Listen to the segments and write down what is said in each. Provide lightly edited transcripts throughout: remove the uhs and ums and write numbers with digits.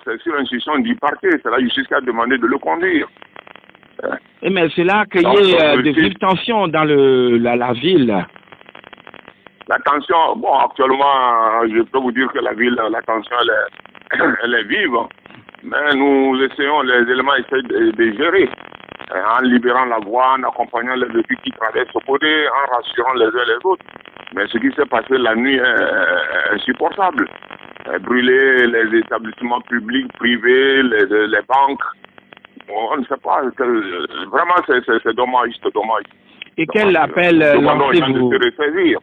C'est sur l'instruction du parquet, c'est la justice qui a demandé de le conduire. Mais cela a créé de vives tensions dans la ville. La tension, bon, actuellement, je peux vous dire que la ville, la tension, elle est vive. Mais nous essayons, les éléments essaient de gérer, en libérant la voie, en accompagnant les véhicules qui traversent au côté, en rassurant les uns les autres. Mais ce qui s'est passé la nuit est insupportable. Brûler les établissements publics, privés, les banques. On ne sait pas. Vraiment, c'est dommage, c'est dommage. Et quel appel lancez-vous? De se ressaisir.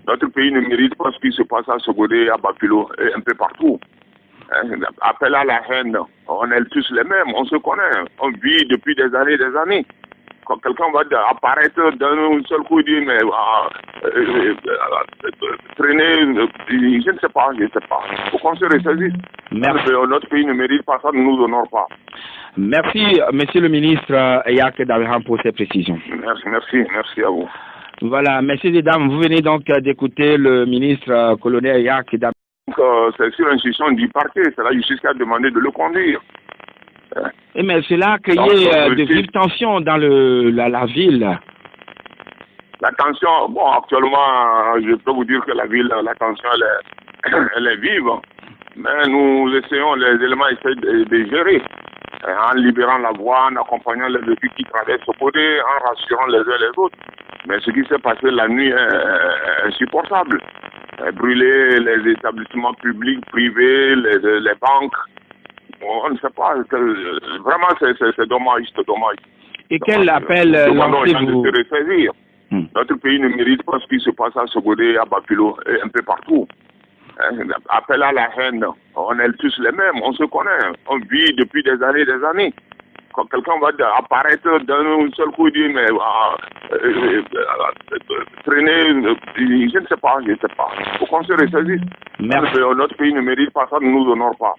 Notre pays ne mérite pas ce qui se passe à Sogodé, à Bapilo et un peu partout. Appel à la haine. On est tous les mêmes, on se connaît. On vit depuis des années, des années. Quand quelqu'un va apparaître d'un seul coup, il dit, mais traîner, je ne sais pas, je ne sais pas. Il faut qu'on se ressaisisse. Notre pays ne mérite pas ça, ne nous honore pas. Merci, monsieur le ministre Yak Dabraham, pour ces précisions. Merci à vous. Voilà, messieurs et dames, vous venez donc d'écouter le ministre colonel Yak Dabraham. C'est sur l'instruction du parquet, c'est la justice qui a demandé de le conduire. Mais cela a créé de vives tensions dans la ville. La tension, bon, actuellement, je peux vous dire que la ville, la tension, elle est vive. Mais nous essayons, les éléments essaient de gérer, en libérant la voie, en accompagnant les véhicules qui traversent au côté, en rassurant les uns les autres. Mais ce qui s'est passé la nuit est insupportable. Brûler les établissements publics, privés, les banques. On ne sait pas. Vraiment, c'est dommage, c'est dommage. Et quel appel lancez-vous? De se ressaisir. Notre pays ne mérite pas ce qui se passe à Sogodé, à Bapilo et un peu partout. Appel à la haine. On est tous les mêmes, on se connaît. On vit depuis des années, des années. Quand quelqu'un va apparaître d'un seul coup, il dit, mais traîner, je ne sais pas, je ne sais pas. Il faut qu'on se ressaisisse. Notre pays ne mérite pas ça, ne nous honore pas.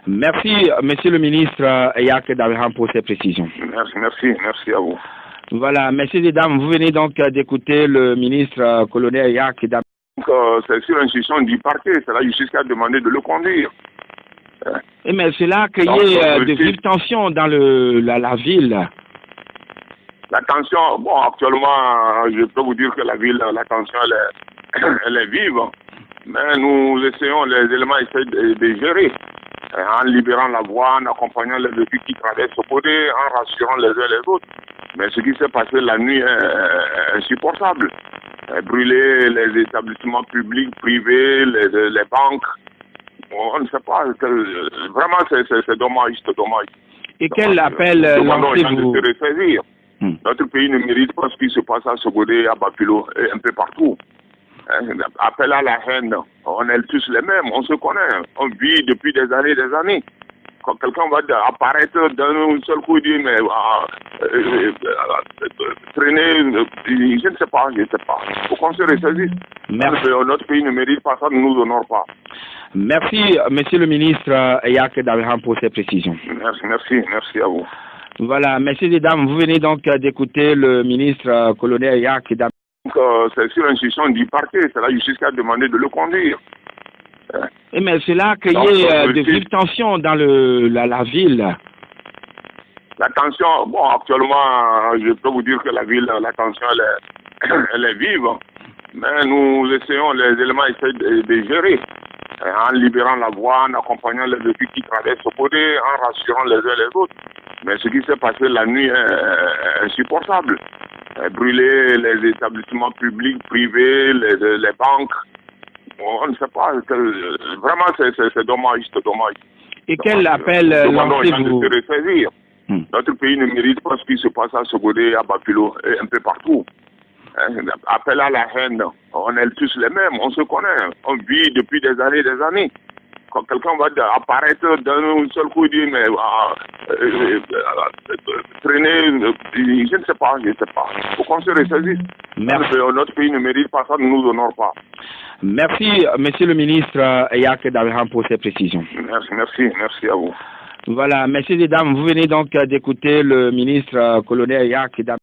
Merci, monsieur le ministre Yak Dabraham, pour ces précisions. Merci à vous. Voilà, messieurs et dames, vous venez donc d'écouter le ministre colonel Yak Dabraham. C'est sur l'instruction du parquet, c'est la justice qui a demandé de le conduire. Mais cela a créé de vives tensions dans la ville. La tension, bon, actuellement, je peux vous dire que la ville, la tension, elle est vive. Mais nous essayons, les éléments essaient de gérer, en libérant la voie, en accompagnant les véhicules qui traversent au côté, en rassurant les uns les autres. Mais ce qui s'est passé la nuit est insupportable. Brûler les établissements publics, privés, les banques. On ne sait pas. Vraiment, c'est dommage, c'est dommage. Et quel appel lancez-vous? De se ressaisir. Notre pays ne mérite pas ce qui se passe à Sogodé, à Bapilo et un peu partout. Appel à la haine. On est tous les mêmes, on se connaît. On vit depuis des années, des années. Quand quelqu'un va apparaître d'un seul coup, il dit, mais traîner, je ne sais pas, je ne sais pas. Il faut qu'on se ressaisisse. Notre pays ne mérite pas ça, ne nous honore pas. Merci, monsieur le ministre Yak Dabraham, pour ces précisions. Merci à vous. Voilà, messieurs et dames, vous venez donc d'écouter le ministre colonel Yak Dabraham. C'est sur l'instruction du parquet, c'est la justice qui a demandé de le conduire. Mais cela a créé de vives tensions dans la ville. La tension, bon, actuellement, je peux vous dire que la ville, la tension, elle est vive. Mais nous essayons, les éléments essaient de gérer, en libérant la voie, en accompagnant les véhicules qui traversent au côté, en rassurant les uns les autres. Mais ce qui s'est passé la nuit est insupportable. Brûler les établissements publics, privés, les banques. On ne sait pas. Vraiment, c'est dommage, c'est dommage. Et quel appel lancez-vous? De se ressaisir. Notre pays ne mérite pas ce qui se passe à Sogodé, à Bapilo et un peu partout. Appel à la haine. On est tous les mêmes, on se connaît. On vit depuis des années, des années. Quand quelqu'un va apparaître d'un seul coup, il dit, mais traîner, je ne sais pas, je ne sais pas. Il faut qu'on se ressaisisse. Notre pays ne mérite pas ça, ne nous honore pas. Merci, monsieur le ministre Yak Dabraham, pour ces précisions. Merci à vous. Voilà, messieurs et dames, vous venez donc d'écouter le ministre colonel Yak Dabraham.